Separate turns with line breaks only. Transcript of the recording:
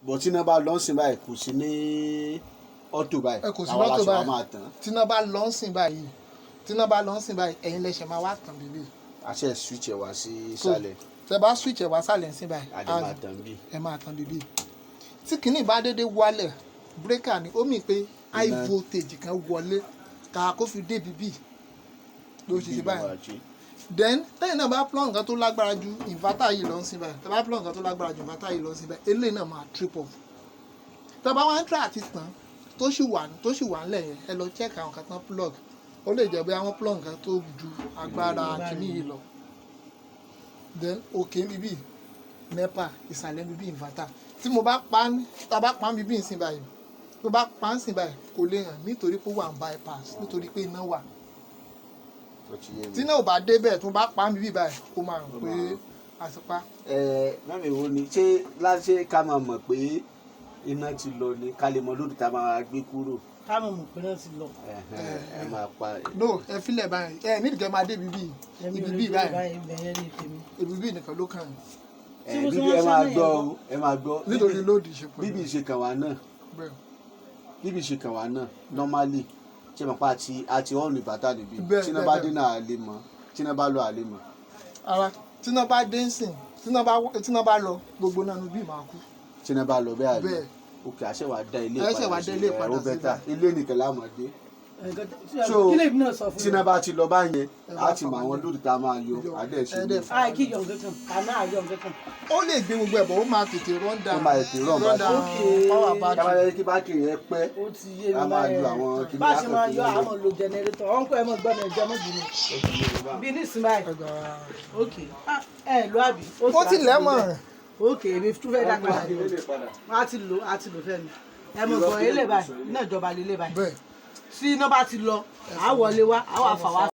bọ̀ tí iná bá lọ ń sìn báyìí kò sí ní ọ̀tò báyìí
kò sí lọ́tò báyìí tí iná bá lọ ń sìn báyìí ẹ̀yin lẹ́sẹ̀ máa wá tàn bíbí.
àṣẹ switch ẹ̀ wá sí ìsàlẹ̀.
tẹ bá switch ẹ̀ wá sálẹ̀ ń sìn báyìí ẹ máa tàn bíbí. tí kìíní bá dédé wálẹ̀ breaker ni ó mì pé high voltage kan wọlé ká kó fi dé bíbí ló ṣe ṣe báyìí. then tẹ́yìn náà bá plug nǹkan tó lágbára ju inverter yìí lọ ń sìn báyìí tẹ́ bá plug nǹkan tó lágbára ju inverter yìí lọ ń sìn báyìí eléyìí náà máa trip off. tẹ́ bá wá ń try àti tàn tó sì wà ńlẹ̀ yẹn ẹ lọ check àwọn kan tán plug ó lè jẹ́ bí àwọn plug nǹkan tó ju agbára kìíní yìí lọ. then òkè bíbí nepa ìsàlẹ̀ bíbí inverter tí mo bá pa bíbí ń sìn báyìí tó bá pa ń sìn báyìí kò lè hàn nítorí pé ó wà ń bypass nítorí pé iná wà tí náà ò bá débẹ̀ tó bá pa bíbí báyìí ó máa hàn pé àsìpá.
mẹ́mi wo ni ṣé láṣẹ ká máa mọ̀ pé iná ti lọ ni ká lè mọ lóòdù tá a máa gbé kúrò.
ká mọ̀ mọ̀ pé iná ti lọ.
ẹ máa pa.
no ẹ filẹ̀ báyìí nídìí kẹ́ máa dé bíbí ibi báyìí ibi nìkan ló kàn.
bíbí ẹ máa gbọ́ o ẹ máa gbọ́.
nítorí lóòdì ṣe pọ̀.
bíbí ṣe kàn wá náà bíbí ṣe kàn wá náà normally ṣe mọ̀ pa àti ọ̀nù ìbátà níbí tí iná bá dé náà àlè mọ̀ tí iná bá lọ àlè mọ̀.
ara tí iná bá dé ń sìn tí iná bá lọ gbogbo náà níbí máa kú.
tí iná bá lọ bẹ́ẹ̀ àlè òkè àṣẹ wàá dá ilé ìpadà ó bẹ́tà ilé nìkan láàmú dé. so tí iná bá ti lọ báyẹn á ti mọ àwọn lóòdù tá a máa yọ àdé ṣe ní.
kí yọ̀ nǹkan àná àyọ̀ nǹkan.
ó lè gbé gbogbo ẹ̀ bọ̀ ó máa tètè run down.
ó máa tètè run down
power battery.
kábàáyé kí bákìrì yẹn pẹ́ a máa lo àwọn kìnìún.
bá a ṣe máa yọ àwọn lo jẹnẹrétọ̀ ọ̀nkọ́ ẹ̀ mọ̀ gbọ́dọ̀ ẹ̀jẹ̀ mọ̀ jù ní. bí ní ìsinmi báyìí. ok ẹ lo àbí.
ó ti lẹ́mọ̀ rẹ̀.
ok èmi tún fẹ́ dá padà ní o a ti lò fẹ́ mi ẹ mọ̀ gbọ́ ilé báyìí iná ìjọba lélẹ̀ báyìí tí iná bá ti lọ àá wọlé wá àá wà fà wá.